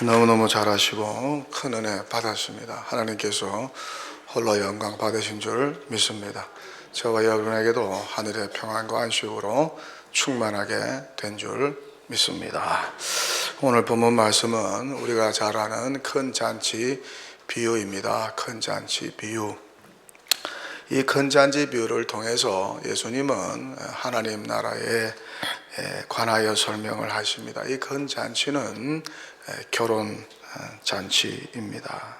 너무너무 잘하시고 큰 은혜 받았습니다. 하나님께서 홀로 영광 받으신 줄 믿습니다. 저와 여러분에게도 하늘의 평안과 안식으로 충만하게 된 줄 믿습니다. 오늘 본문 말씀은 우리가 잘 아는 큰 잔치 비유입니다. 큰 잔치 비유. 이 큰 잔치 비유를 통해서 예수님은 하나님 나라에 관하여 설명을 하십니다. 이 큰 잔치는 결혼 잔치입니다.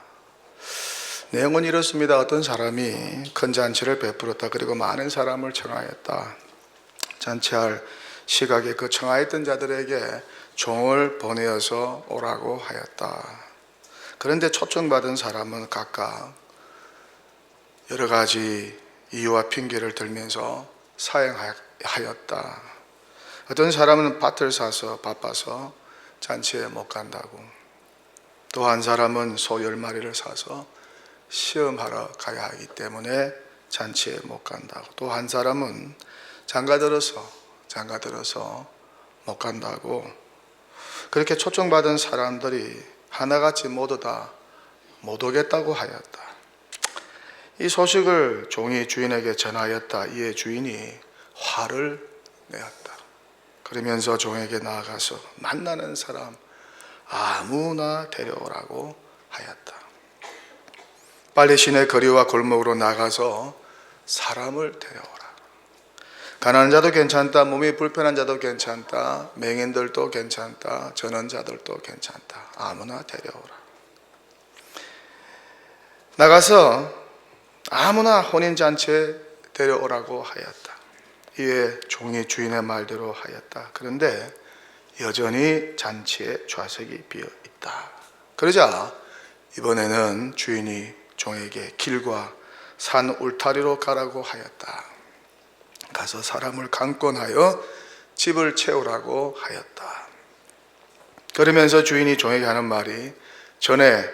내용은 이렇습니다. 어떤 사람이 큰 잔치를 베풀었다. 그리고 많은 사람을 청하였다. 잔치할 시각에 그 청하였던 자들에게 종을 보내어서 오라고 하였다. 그런데 초청받은 사람은 각각 여러 가지 이유와 핑계를 들면서 사양하였다. 어떤 사람은 밭을 사서 바빠서 잔치에 못 간다고, 또 한 사람은 소 10마리를 사서 시험하러 가야 하기 때문에 잔치에 못 간다고, 또 한 사람은 장가들어서 못 간다고. 그렇게 초청받은 사람들이 하나같이 모두 다 못 오겠다고 하였다. 이 소식을 종이 주인에게 전하였다. 이에 주인이 화를 내었다. 그러면서 종에게 나아가서 만나는 사람 아무나 데려오라고 하였다. 빨리 시내 거리와 골목으로 나가서 사람을 데려오라. 가난한 자도 괜찮다, 몸이 불편한 자도 괜찮다, 맹인들도 괜찮다, 전원자들도 괜찮다, 아무나 데려오라. 나가서 아무나 혼인잔치에 데려오라고 하였다. 이에 종이 주인의 말대로 하였다. 그런데 여전히 잔치에 좌석이 비어 있다. 그러자 이번에는 주인이 종에게 길과 산 울타리로 가라고 하였다. 가서 사람을 강권하여 집을 채우라고 하였다. 그러면서 주인이 종에게 하는 말이, 전에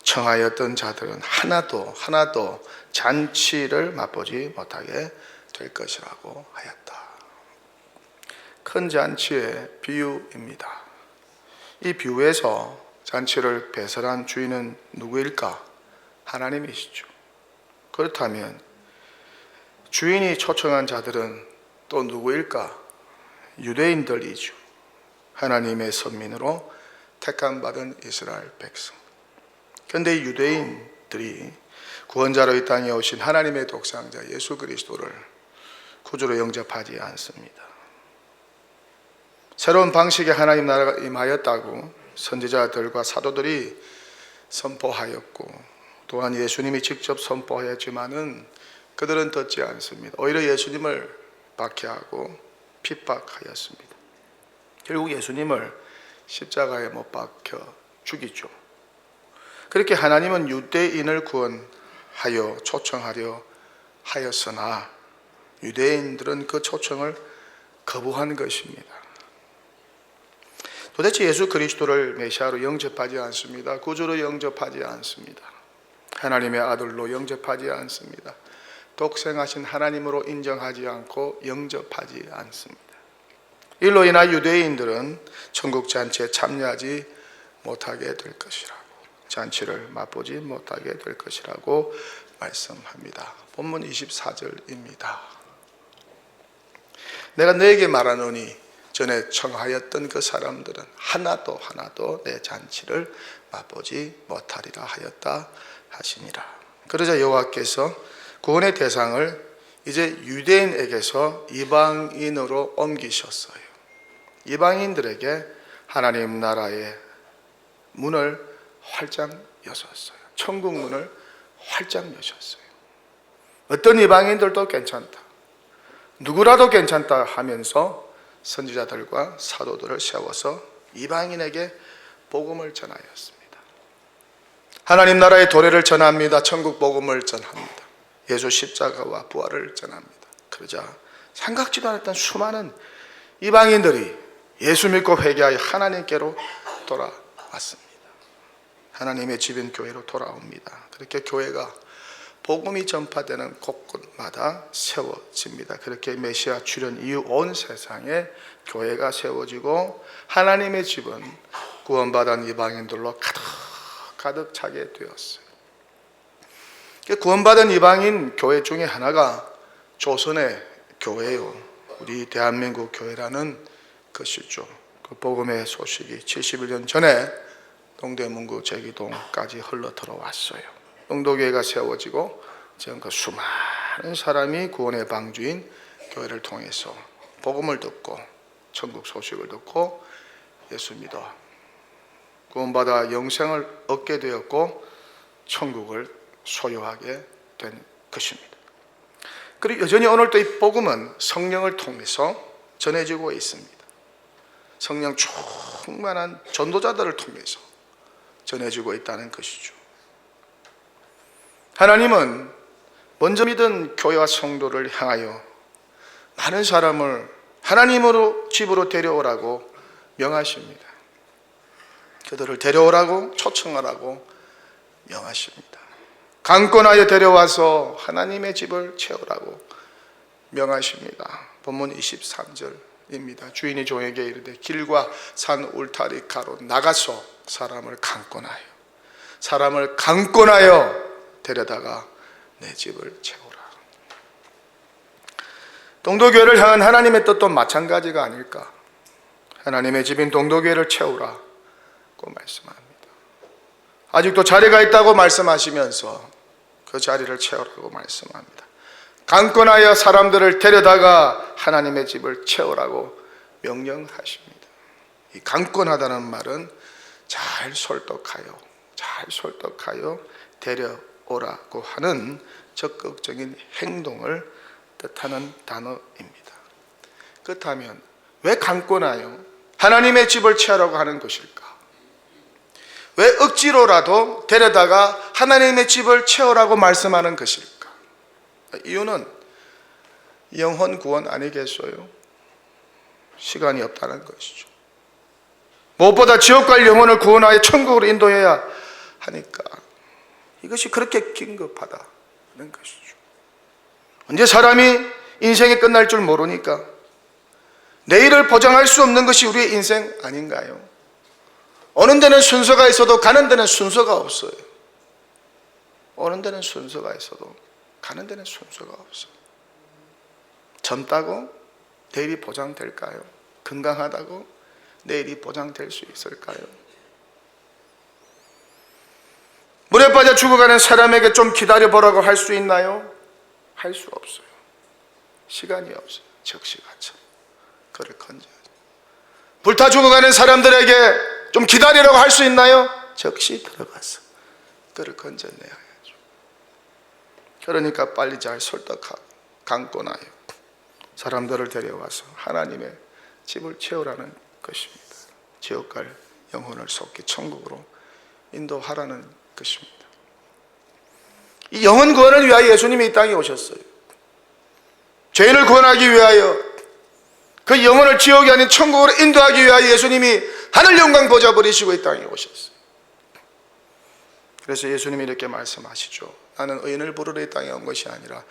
청하였던 자들은 하나도 잔치를 맛보지 못하게 될 것이라고 하였다. 큰 잔치의 비유입니다. 이 비유에서 잔치를 배설한 주인은 누구일까? 하나님이시죠. 그렇다면 주인이 초청한 자들은 또 누구일까? 유대인들이죠. 하나님의 선민으로 택함받은 이스라엘 백성. 그런데 유대인들이 구원자로 이 땅에 오신 하나님의 독생자 예수 그리스도를 구주로 영접하지 않습니다. 새로운 방식의 하나님 나라가 임하였다고 선지자들과 사도들이 선포하였고, 또한 예수님이 직접 선포하였지만은 그들은 듣지 않습니다. 오히려 예수님을 박해하고 핍박하였습니다. 결국 예수님을 십자가에 못 박혀 죽이죠. 그렇게 하나님은 유대인을 구원하여 초청하려 하였으나 유대인들은 그 초청을 거부한 것입니다. 도대체 예수 그리스도를 메시아로 영접하지 않습니다. 구주로 영접하지 않습니다. 하나님의 아들로 영접하지 않습니다. 독생하신 하나님으로 인정하지 않고 영접하지 않습니다. 이로 인하 유대인들은 천국 잔치에 참여하지 못하게 될 것이라고, 잔치를 맛보지 못하게 될 것이라고 말씀합니다. 본문 24절입니다. 내가 너에게 말하노니 전에 청하였던 그 사람들은 하나도 내 잔치를 맛보지 못하리라 하였다 하시니라. 그러자 여호와께서 구원의 대상을 이제 유대인에게서 이방인으로 옮기셨어요. 이방인들에게 하나님 나라의 문을 활짝 여셨어요. 천국 문을 활짝 여셨어요. 어떤 이방인들도 괜찮다, 누구라도 괜찮다 하면서 선지자들과 사도들을 세워서 이방인에게 복음을 전하였습니다. 하나님 나라의 도래를 전합니다. 천국 복음을 전합니다. 예수 십자가와 부활을 전합니다. 그러자 생각지도 않았던 수많은 이방인들이 예수 믿고 회개하여 하나님께로 돌아왔습니다. 하나님의 집인 교회로 돌아옵니다. 그렇게 교회가 복음이 전파되는 곳곳마다 세워집니다. 그렇게 메시아 출현 이후 온 세상에 교회가 세워지고 하나님의 집은 구원받은 이방인들로 가득 차게 되었어요. 구원받은 이방인 교회 중에 하나가 조선의 교회요. 우리 대한민국 교회라는 것이죠. 그 복음의 소식이 71년 전에 동대문구 제기동까지 흘러 들어왔어요. 영도교회가 세워지고 지금 그 수많은 사람이 구원의 방주인 교회를 통해서 복음을 듣고 천국 소식을 듣고 예수 믿어 구원받아 영생을 얻게 되었고 천국을 소유하게 된 것입니다. 그리고 여전히 오늘도 이 복음은 성령을 통해서 전해지고 있습니다. 성령 충만한 전도자들을 통해서 전해지고 있다는 것이죠. 하나님은 먼저 믿은 교회와 성도를 향하여 많은 사람을 하나님으로 집으로 데려오라고 명하십니다. 그들을 데려오라고 초청하라고 명하십니다. 강권하여 데려와서 하나님의 집을 채우라고 명하십니다. 본문 23절입니다. 주인이 종에게 이르되 길과 산 울타리 가로 나가서 사람을 강권하여 데려다가 내 집을 채우라. 동도교회를 향한 하나님의 뜻도 마찬가지가 아닐까. 하나님의 집인 동도교회를 채우라고 말씀합니다. 아직도 자리가 있다고 말씀하시면서 그 자리를 채우라고 말씀합니다. 강권하여 사람들을 데려다가 하나님의 집을 채우라고 명령하십니다. 이 강권하다는 말은 잘 설득하여 데려오라고 하는 적극적인 행동을 뜻하는 단어입니다. 그렇다면 왜 강권하여 하나님의 집을 채우라고 하는 것일까? 왜 억지로라도 데려다가 하나님의 집을 채우라고 말씀하는 것일까? 이유는 영혼 구원 아니겠어요? 시간이 없다는 것이죠. 무엇보다 지옥 갈 영혼을 구원하여 천국으로 인도해야 하니까 이것이 그렇게 긴급하다는 것이죠. 언제 사람이 인생이 끝날 줄 모르니까 내일을 보장할 수 없는 것이 우리의 인생 아닌가요? 오는 데는 순서가 있어도 가는 데는 순서가 없어요. 오는 데는 순서가 있어도 가는 데는 순서가 없어요. 젊다고 내일이 보장될까요? 건강하다고 내일이 보장될 수 있을까요? 물에 빠져 죽어가는 사람에게 좀 기다려보라고 할 수 있나요? 할 수 없어요. 시간이 없어요. 적시가처럼 그를 건져야죠. 불타 죽어가는 사람들에게 좀 기다리라고 할 수 있나요? 적시 들어가서 그를 건져내야죠. 그러니까 빨리 잘 설득하고 강권하여 사람들을 데려와서 하나님의 집을 채우라는 것입니다. 지옥 갈 영혼을 속히 천국으로 인도하라는 것입니다. 이 영혼 구원을 위하여 예수님이 이 땅에 오셨어요. 죄인을 구원하기 위하여 그 영혼을 지옥이 아닌 천국으로 인도하기 위하여 예수님이 하늘 영광 보좌 버리시고 이 땅에 오셨어요. 그래서 예수님이 이렇게 말씀하시죠. 나는 의인을 부르러 이 땅에 온 것이 아니라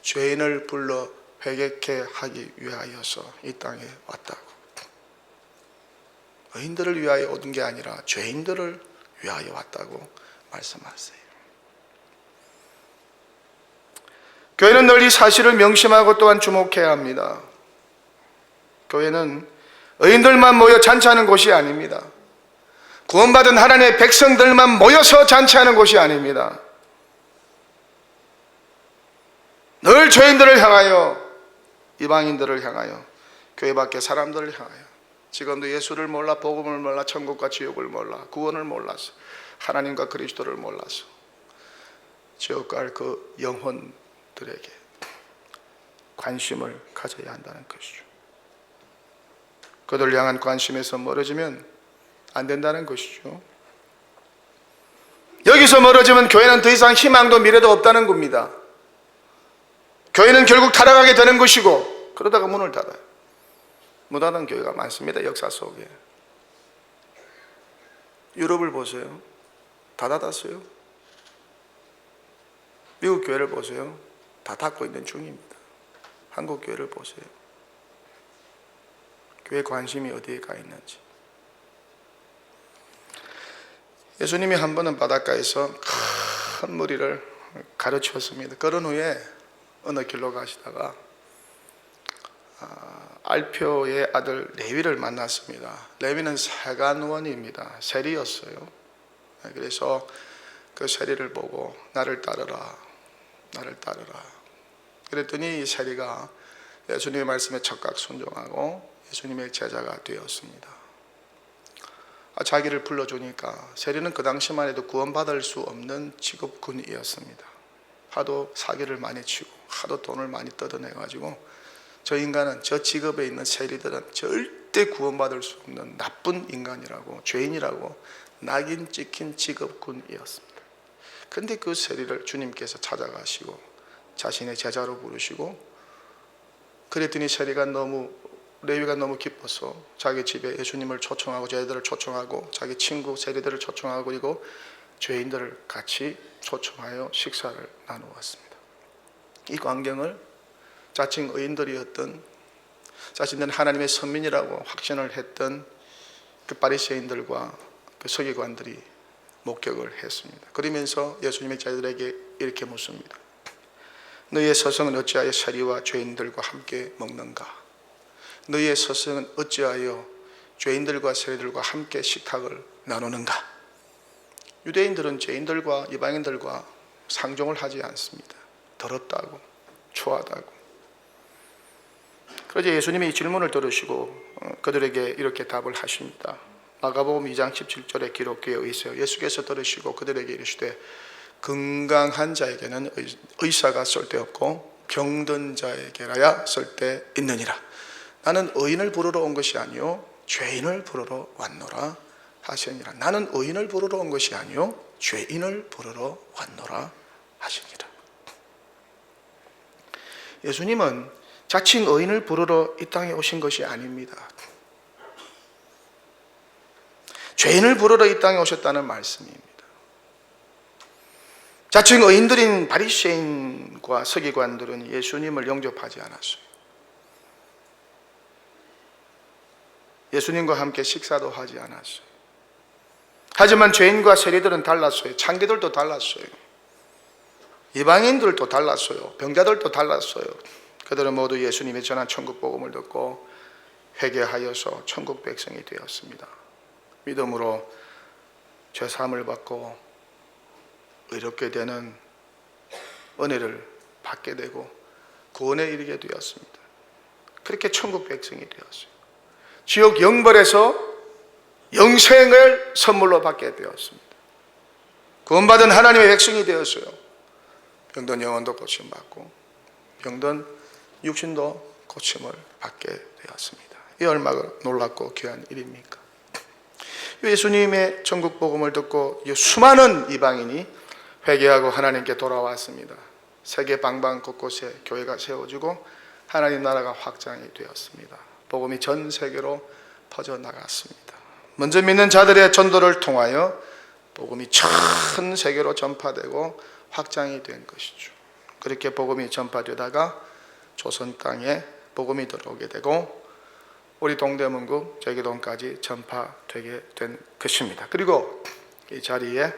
죄인을 불러 회개케 하기 위하여서 이 땅에 왔다고. 의인들을 위하여 오는 게 아니라 죄인들을 위하여 왔다고 말씀하세요. 교회는 늘 이 사실을 명심하고 또한 주목해야 합니다. 교회는 의인들만 모여 잔치하는 곳이 아닙니다. 구원받은 하나님의 백성들만 모여서 잔치하는 곳이 아닙니다. 늘 죄인들을 향하여, 이방인들을 향하여, 교회 밖의 사람들을 향하여, 지금도 예수를 몰라, 복음을 몰라, 천국과 지옥을 몰라, 구원을 몰라서, 하나님과 그리스도를 몰라서 지옥 갈 그 영혼들에게 관심을 가져야 한다는 것이죠. 그들 향한 관심에서 멀어지면 안 된다는 것이죠. 여기서 멀어지면 교회는 더 이상 희망도 미래도 없다는 겁니다. 교회는 결국 타락하게 되는 것이고, 그러다가 문을 닫아요. 문 닫은 교회가 많습니다. 역사 속에. 유럽을 보세요. 다 닫았어요. 미국 교회를 보세요. 다 닫고 있는 중입니다. 한국 교회를 보세요. 교회 관심이 어디에 가 있는지. 예수님이 한 번은 바닷가에서 큰 무리를 가르쳤습니다. 그런 후에 어느 길로 가시다가 알표의 아들 레위를 만났습니다. 레위는 세간원입니다. 세리였어요. 그래서 그 세리를 보고 나를 따르라, 나를 따르라. 그랬더니 이 세리가 예수님의 말씀에 적극 순종하고 예수님의 제자가 되었습니다. 자기를 불러주니까 세리는 그 당시만 해도 구원받을 수 없는 직업군이었습니다. 하도 사기를 많이 치고 하도 돈을 많이 뜯어내가지고 저 인간은, 저 직업에 있는 세리들은 절대 구원받을 수 없는 나쁜 인간이라고, 죄인이라고 낙인 찍힌 직업군이었습니다. 그런데 그 세리를 주님께서 찾아가시고 자신의 제자로 부르시고, 그랬더니 레위가 너무 기뻐서 자기 집에 예수님을 초청하고 제자들을 초청하고 자기 친구 세리들을 초청하고 그리고 죄인들을 같이 초청하여 식사를 나누었습니다. 이 광경을 자칭 의인들이었던, 자신들은 하나님의 선민이라고 확신을 했던 그 바리새인들과 그 서기관들이 목격을 했습니다. 그러면서 예수님의 제자들에게 이렇게 묻습니다. 너희의 서성은 어찌하여 세리와 죄인들과 함께 먹는가? 너희의 서성은 어찌하여 죄인들과 세리들과 함께 식탁을 나누는가? 유대인들은 죄인들과 이방인들과 상종을 하지 않습니다. 더럽다고, 추하다고. 그러자 예수님이 이 질문을 들으시고 그들에게 이렇게 답을 하십니다. 마가복음 2장 17절에 기록되어 있어요. 예수께서 들으시고 그들에게 이르시되 건강한 자에게는 의사가 쓸데없고 병든 자에게라야 쓸데있느니라. 나는 의인을 부르러 온 것이 아니요 죄인을 부르러 왔노라 하시니라. 나는 의인을 부르러 온 것이 아니요 죄인을 부르러 왔노라 하시니라. 예수님은 자칭 의인을 부르러 이 땅에 오신 것이 아닙니다. 죄인을 부르러 이 땅에 오셨다는 말씀입니다. 자칭 의인들인 바리새인과 서기관들은 예수님을 영접하지 않았어요. 예수님과 함께 식사도 하지 않았어요. 하지만 죄인과 세리들은 달랐어요. 창기들도 달랐어요. 이방인들도 달랐어요. 병자들도 달랐어요. 그들은 모두 예수님의 전한 천국 복음을 듣고 회개하여서 천국 백성이 되었습니다. 믿음으로 죄사함을 받고 의롭게 되는 은혜를 받게 되고 구원에 이르게 되었습니다. 그렇게 천국 백성이 되었어요. 지옥 영벌에서 영생을 선물로 받게 되었습니다. 구원받은 하나님의 백성이 되었어요. 병든 영혼도 고침받고 병든 육신도 고침을 받게 되었습니다. 이 얼마나 놀랍고 귀한 일입니까? 예수님의 천국 복음을 듣고 수많은 이방인이 회개하고 하나님께 돌아왔습니다. 세계 방방 곳곳에 교회가 세워지고 하나님 나라가 확장이 되었습니다. 복음이 전 세계로 퍼져나갔습니다. 먼저 믿는 자들의 전도를 통하여 복음이 전 세계로 전파되고 확장이 된 것이죠. 그렇게 복음이 전파되다가 조선 땅에 복음이 들어오게 되고 우리 동대문구 제기동까지 전파되게 된 것입니다. 그리고 이 자리에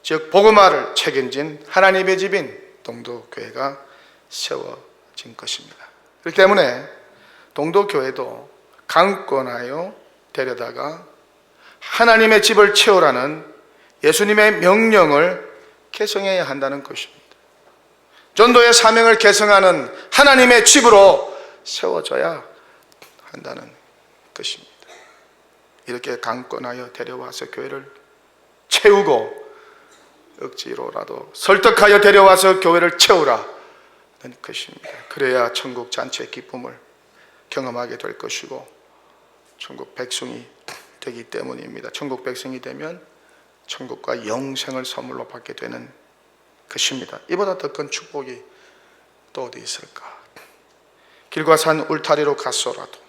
즉 복음화를 책임진 하나님의 집인 동도교회가 세워진 것입니다. 그렇기 때문에 동도교회도 강권하여 데려다가 하나님의 집을 채우라는 예수님의 명령을 개성해야 한다는 것입니다. 전도의 사명을 개성하는 하나님의 집으로 세워져야 한다는 것입니다. 이렇게 강권하여 데려와서 교회를 채우고 억지로라도 설득하여 데려와서 교회를 채우라는 것입니다. 그래야 천국 잔치의 기쁨을 경험하게 될 것이고 천국 백성이 되기 때문입니다. 천국 백성이 되면 천국과 영생을 선물로 받게 되는 것입니다. 이보다 더 큰 축복이 또 어디 있을까? 길과 산 울타리로 갔소라도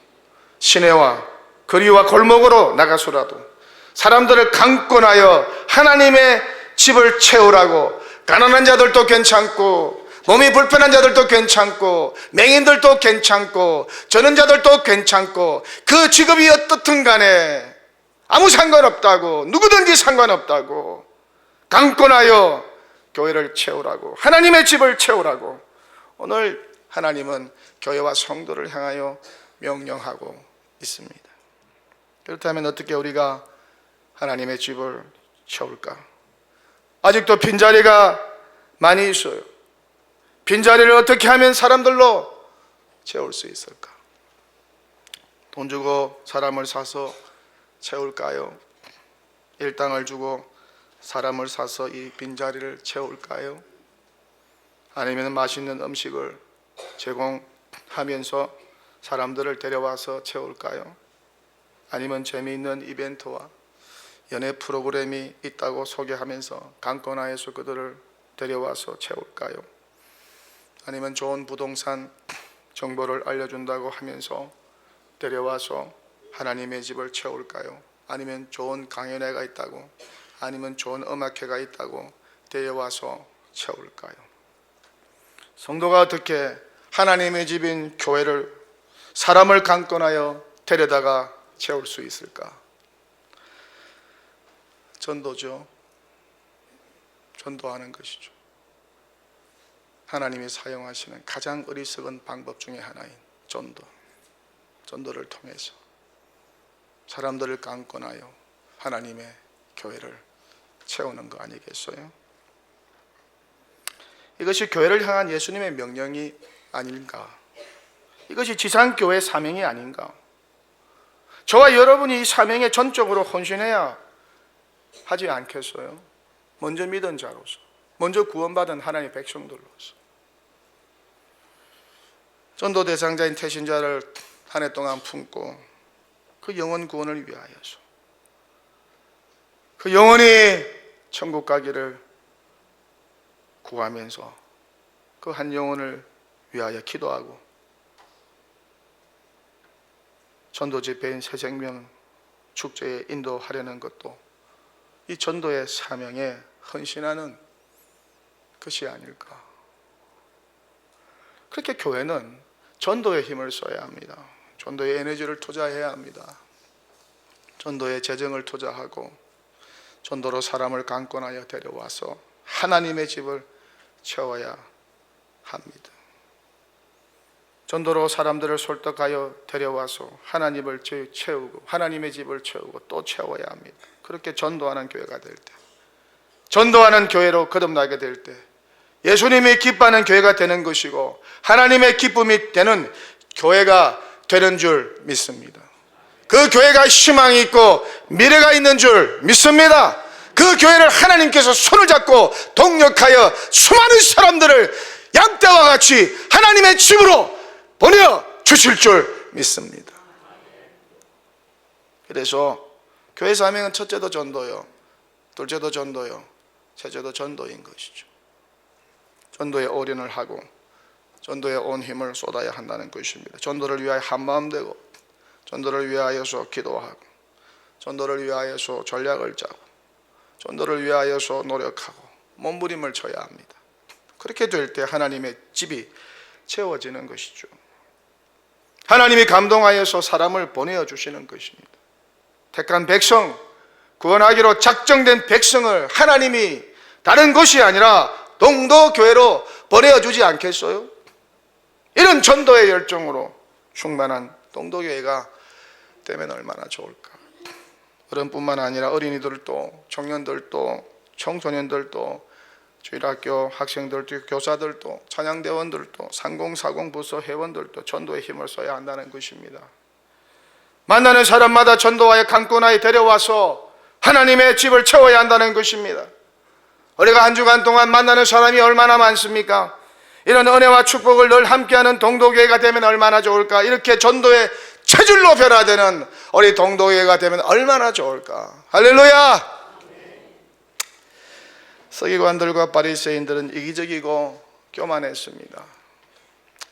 시내와 거리와 골목으로 나가서라도 사람들을 강권하여 하나님의 집을 채우라고 가난한 자들도 괜찮고 몸이 불편한 자들도 괜찮고 맹인들도 괜찮고 저는 자들도 괜찮고 그 직업이 어떻든 간에 아무 상관없다고, 누구든지 상관없다고 강권하여 교회를 채우라고, 하나님의 집을 채우라고 오늘 하나님은 교회와 성도를 향하여 명령하고 있습니다. 그렇다면 어떻게 우리가 하나님의 집을 채울까? 아직도 빈자리가 많이 있어요. 빈자리를 어떻게 하면 사람들로 채울 수 있을까? 돈 주고 사람을 사서 채울까요? 일당을 주고 사람을 사서 이 빈자리를 채울까요? 아니면 맛있는 음식을 제공하면서 사람들을 데려와서 채울까요? 아니면 재미있는 이벤트와 연애 프로그램이 있다고 소개하면서 강권하여서 그들을 데려와서 채울까요? 아니면 좋은 부동산 정보를 알려준다고 하면서 데려와서 하나님의 집을 채울까요? 아니면 좋은 강연회가 있다고, 아니면 좋은 음악회가 있다고 데려와서 채울까요? 성도가 어떻게 하나님의 집인 교회를, 사람을 강권하여 데려다가 채울 수 있을까? 전도죠. 전도하는 것이죠. 하나님이 사용하시는 가장 어리석은 방법 중에 하나인 전도를 통해서 사람들을 강권하여 하나님의 교회를 채우는 거 아니겠어요? 이것이 교회를 향한 예수님의 명령이 아닌가? 이것이 지상교회 사명이 아닌가? 저와 여러분이 이 사명에 전적으로 헌신해야 하지 않겠어요? 먼저 믿은 자로서, 먼저 구원받은 하나님의 백성들로서. 전도 대상자인 태신자를 한 해 동안 품고 그 영혼 구원을 위하여서, 그 영혼이 천국 가기를 구하면서 그 한 영혼을 위하여 기도하고 전도 집회인 새생명 축제에 인도하려는 것도 이 전도의 사명에 헌신하는 것이 아닐까. 그렇게 교회는 전도의 힘을 써야 합니다. 전도의 에너지를 투자해야 합니다. 전도의 재정을 투자하고 전도로 사람을 강권하여 데려와서 하나님의 집을 채워야 합니다. 전도로 사람들을 설득하여 데려와서 하나님을 채우고 하나님의 집을 채우고 또 채워야 합니다. 그렇게 전도하는 교회가 될 때, 전도하는 교회로 거듭나게 될 때 예수님이 기뻐하는 교회가 되는 것이고 하나님의 기쁨이 되는 교회가 되는 줄 믿습니다. 그 교회가 희망이 있고 미래가 있는 줄 믿습니다. 그 교회를 하나님께서 손을 잡고 동력하여 수많은 사람들을 양떼와 같이 하나님의 집으로 보내주실 줄 믿습니다. 그래서 교회 사명은 첫째도 전도요, 둘째도 전도요, 셋째도 전도인 것이죠. 전도에 올인을 하고 전도에 온 힘을 쏟아야 한다는 것입니다. 전도를 위하여 한마음 되고 전도를 위하여서 기도하고 전도를 위하여서 전략을 짜고 전도를 위하여서 노력하고 몸부림을 쳐야 합니다. 그렇게 될 때 하나님의 집이 채워지는 것이죠. 하나님이 감동하여서 사람을 보내주시는 것입니다. 택한 백성, 구원하기로 작정된 백성을 하나님이 다른 곳이 아니라 동도교회로 보내주지 않겠어요? 이런 전도의 열정으로 충만한 동도교회가 되면 얼마나 좋을까. 어른뿐만 아니라 어린이들도, 청년들도, 청소년들도, 주일학교 학생들도, 교사들도, 찬양대원들도, 상공사공 부서 회원들도 전도의 힘을 써야 한다는 것입니다. 만나는 사람마다 전도와의 강권하에 데려와서 하나님의 집을 채워야 한다는 것입니다. 우리가 한 주간 동안 만나는 사람이 얼마나 많습니까? 이런 은혜와 축복을 늘 함께하는 동도교회가 되면 얼마나 좋을까? 이렇게 전도의 체질로 변화되는 우리 동도교회가 되면 얼마나 좋을까? 할렐루야! 서기관들과 바리새인들은 이기적이고 교만했습니다.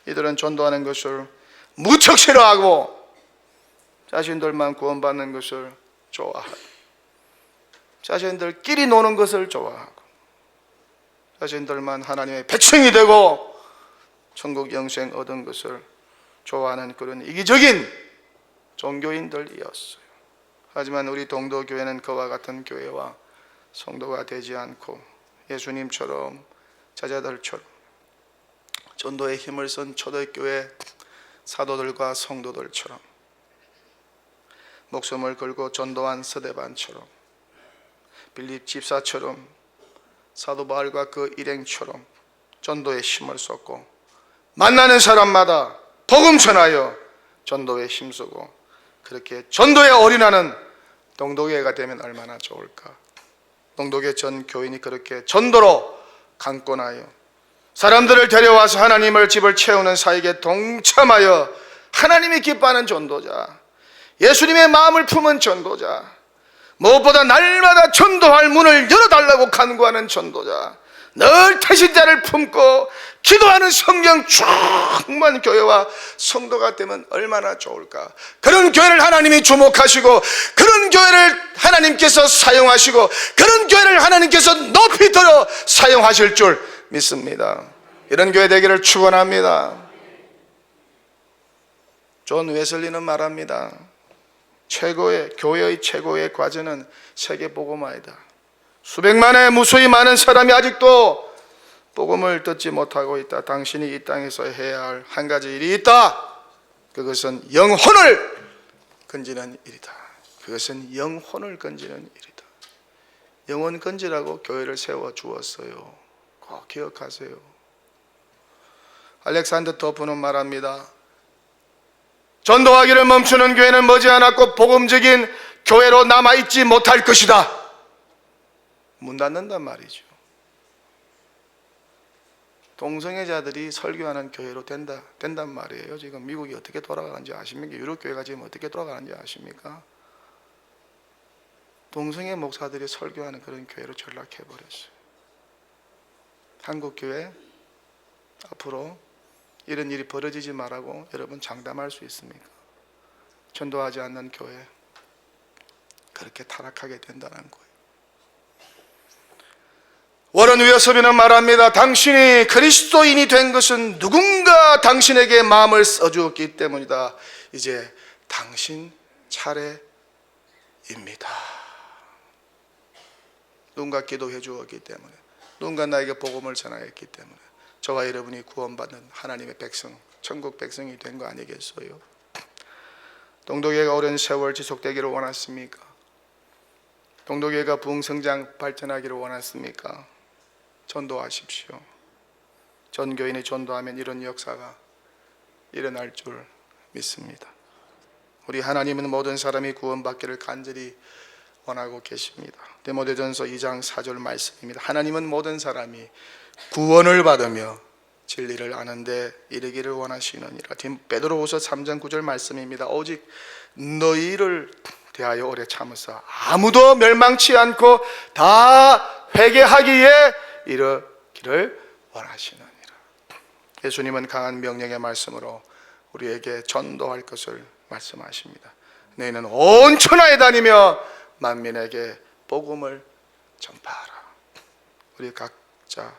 이들은 전도하는 것을 무척 싫어하고 자신들만 구원받는 것을 좋아하고 자신들끼리 노는 것을 좋아하고 자신들만 하나님의 백성이 되고 천국 영생 얻은 것을 좋아하는 그런 이기적인 종교인들이었어요. 하지만 우리 동도교회는 그와 같은 교회와 성도가 되지 않고 예수님처럼 제자들처럼 전도에 힘을 쓴 초대교회 사도들과 성도들처럼 목숨을 걸고 전도한 스데반처럼 빌립 집사처럼 사도 바울과 그 일행처럼 전도에 힘을 쏟고 만나는 사람마다 복음 전하여 전도에 힘쓰고 그렇게 전도에 올인하는 동도교회가 되면 얼마나 좋을까. 동도교회 전 교인이 그렇게 전도로 강권하여 사람들을 데려와서 하나님을 집을 채우는 사역에 동참하여 하나님이 기뻐하는 전도자, 예수님의 마음을 품은 전도자, 무엇보다 날마다 전도할 문을 열어달라고 간구하는 전도자, 늘 태신자를 품고 기도하는 성령 충만 교회와 성도가 되면 얼마나 좋을까. 그런 교회를 하나님이 주목하시고 그런 교회를 하나님께서 사용하시고 그런 교회를 하나님께서 높이 들어 사용하실 줄 믿습니다. 이런 교회 되기를 축원합니다. 존 웨슬리는 말합니다. 교회의 최고의 과제는 세계 복음화이다. 수백만의 무수히 많은 사람이 아직도 복음을 듣지 못하고 있다. 당신이 이 땅에서 해야 할 한 가지 일이 있다. 그것은 영혼을 건지는 일이다. 그것은 영혼을 건지는 일이다. 영혼 건지라고 교회를 세워 주었어요. 꼭 기억하세요. 알렉산더 도프는 말합니다. 전도하기를 멈추는 교회는 머지않았고 복음적인 교회로 남아있지 못할 것이다. 문 닫는단 말이죠. 동성애자들이 설교하는 교회로 된단 말이에요. 지금 미국이 어떻게 돌아가는지 아십니까? 유럽 교회가 지금 어떻게 돌아가는지 아십니까? 동성애 목사들이 설교하는 그런 교회로 전락해버렸어요. 한국 교회 앞으로 이런 일이 벌어지지 말라고 여러분 장담할 수 있습니까? 전도하지 않는 교회 그렇게 타락하게 된다는 거예요. 워런 웨슬리는 말합니다. 당신이 그리스도인이 된 것은 누군가 당신에게 마음을 써주었기 때문이다. 이제 당신 차례입니다. 누군가 기도해 주었기 때문에, 누군가 나에게 복음을 전하였기 때문에 저와 여러분이 구원받는 하나님의 백성, 천국 백성이 된 거 아니겠어요? 동도교회가 오랜 세월 지속되기를 원하십니까? 동도교회가 부흥성장 발전하기를 원하십니까? 전도하십시오. 전 교인이 전도하면 이런 역사가 일어날 줄 믿습니다. 우리 하나님은 모든 사람이 구원받기를 간절히 원하고 계십니다. 디모데전서 2장 4절 말씀입니다. 하나님은 모든 사람이 구원을 받으며 진리를 아는데 이르기를 원하시느니라. 베드로후서 3장 9절 말씀입니다. 오직 너희를 대하여 오래 참으사 아무도 멸망치 않고 다 회개하기에 이르기를 원하시느니라. 예수님은 강한 명령의 말씀으로 우리에게 전도할 것을 말씀하십니다. 너희는 온 천하에 다니며 만민에게 복음을 전파하라. 우리 각자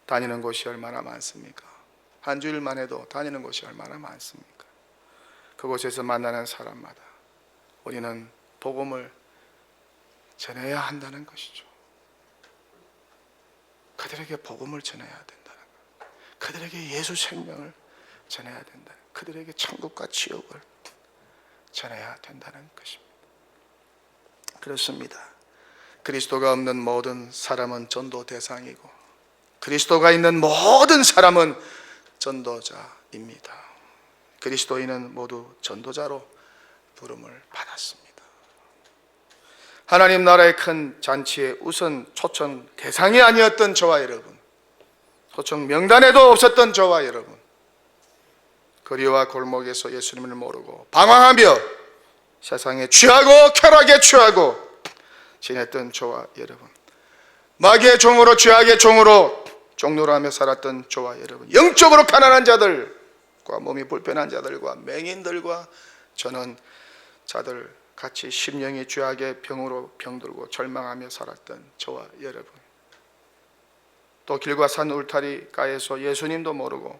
다니는 곳이 얼마나 많습니까? 한 주일만 해도 다니는 곳이 얼마나 많습니까? 그곳에서 만나는 사람마다 우리는 복음을 전해야 한다는 것이죠. 그들에게 복음을 전해야 된다는 것, 그들에게 예수 생명을 전해야 된다, 그들에게 천국과 지옥을 전해야 된다는 것입니다. 그렇습니다. 그리스도가 없는 모든 사람은 전도 대상이고 그리스도가 있는 모든 사람은 전도자입니다. 그리스도인은 모두 전도자로 부름을 받았습니다. 하나님 나라의 큰 잔치에 우선 초청 대상이 아니었던 저와 여러분, 초청 명단에도 없었던 저와 여러분, 거리와 골목에서 예수님을 모르고 방황하며 세상에 취하고 쾌락에 취하고 지냈던 저와 여러분, 마귀의 종으로 죄악의 종으로 종노라하며 살았던 저와 여러분, 영적으로 가난한 자들과 몸이 불편한 자들과 맹인들과 저는 자들 같이 심령이 죄악의 병으로 병들고 절망하며 살았던 저와 여러분, 또 길과 산 울타리가에서 예수님도 모르고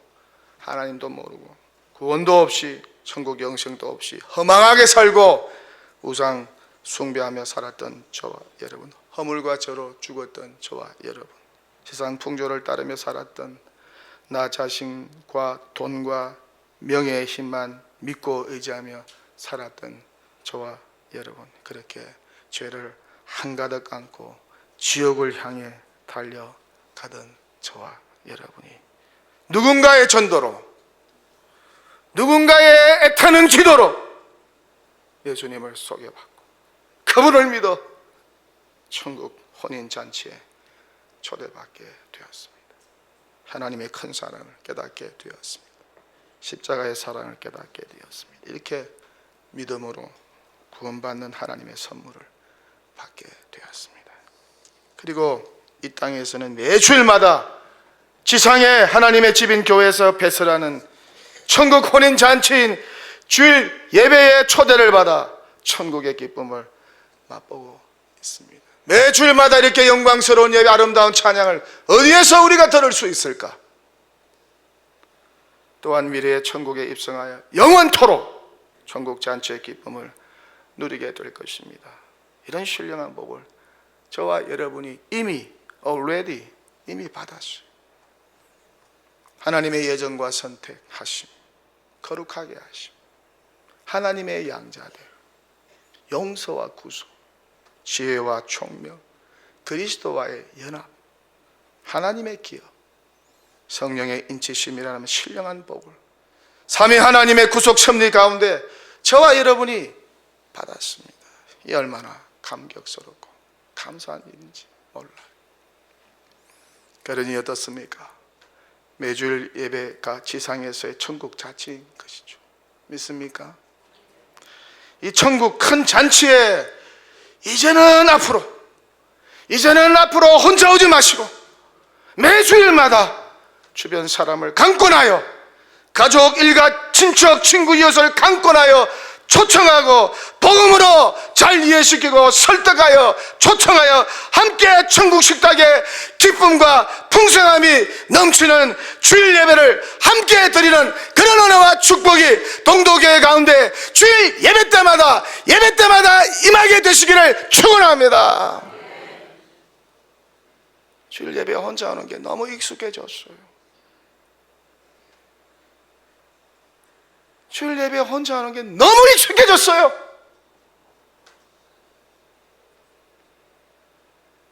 하나님도 모르고 구원도 없이 천국 영생도 없이 허망하게 살고 우상 숭배하며 살았던 저와 여러분, 허물과 저로 죽었던 저와 여러분, 세상 풍조를 따르며 살았던 나 자신과 돈과 명예의 힘만 믿고 의지하며 살았던 저와 여러분, 그렇게 죄를 한가득 안고 지옥을 향해 달려가던 저와 여러분이 누군가의 전도로, 누군가의 애타는 기도로 예수님을 소개받고 그분을 믿어 천국 혼인잔치에 초대받게 되었습니다. 하나님의 큰 사랑을 깨닫게 되었습니다. 십자가의 사랑을 깨닫게 되었습니다. 이렇게 믿음으로 구원받는 하나님의 선물을 받게 되었습니다. 그리고 이 땅에서는 매주일마다 지상의 하나님의 집인 교회에서 배설하는 천국 혼인잔치인 주일 예배의 초대를 받아 천국의 기쁨을 맛보고 있습니다. 매주일마다 이렇게 영광스러운 예배, 아름다운 찬양을 어디에서 우리가 들을 수 있을까? 또한 미래의 천국에 입성하여 영원토록 천국 잔치의 기쁨을 누리게 될 것입니다. 이런 신령한 복을 저와 여러분이 이미 받았어요. 하나님의 예정과 선택하심, 거룩하게 하심, 하나님의 양자됨, 용서와 구속, 지혜와 총명, 그리스도와의 연합, 하나님의 기업, 성령의 인치심이라는 신령한 복을 삼위 하나님의 구속 섭리 가운데 저와 여러분이 받았습니다. 이 얼마나 감격스럽고 감사한 일인지 몰라요. 그러니 어떻습니까? 매주일 예배가 지상에서의 천국 잔치인 것이죠. 믿습니까? 이 천국 큰 잔치에 이제는 앞으로 혼자 오지 마시고 매주일마다 주변 사람을 강권하여, 가족, 일가, 친척, 친구, 이웃을 강권하여 초청하고 복음으로 잘 이해시키고 설득하여 초청하여 함께 천국 식탁의 기쁨과 풍성함이 넘치는 주일 예배를 함께 드리는 그런 은혜와 축복이 동도교회 가운데 주일 예배 때마다 임하게 되시기를 축원합니다. 주일 예배 혼자 하는 게 너무 익숙해졌어요. 주일 예배 혼자 하는 게 너무 익숙해졌어요.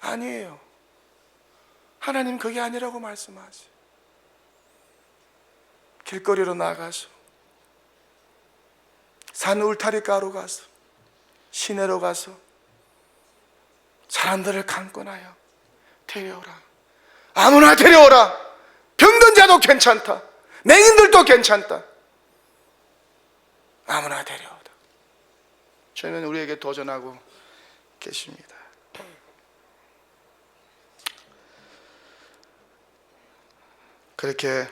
아니에요. 하나님 그게 아니라고 말씀하세요. 길거리로 나가서, 산 울타리가로 가서, 시내로 가서 사람들을 강권하여 데려오라. 아무나 데려오라. 병든 자도 괜찮다. 맹인들도 괜찮다. 아무나 데려오라. 저는 우리에게 도전하고 계십니다. 그렇게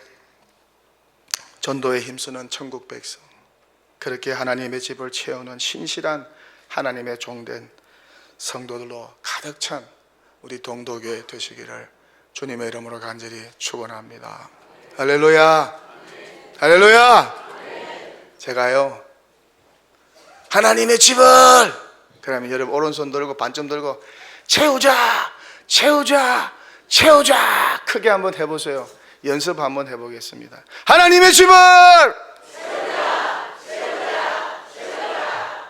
전도에 힘쓰는 천국 백성, 그렇게 하나님의 집을 채우는 신실한 하나님의 종된 성도들로 가득 찬 우리 동도교회 되시기를 주님의 이름으로 간절히 축원합니다. 할렐루야. 할렐루야. 제가요, 하나님의 집을, 그러면 여러분 오른손 들고 반점 들고 채우자 크게 한번 해보세요. 연습 한번 해보겠습니다. 하나님의 집을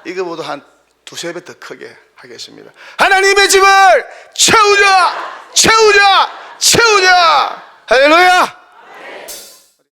이거보다 한 두세 배 더 크게 하겠습니다. 하나님의 집을 채우자. 할렐루야.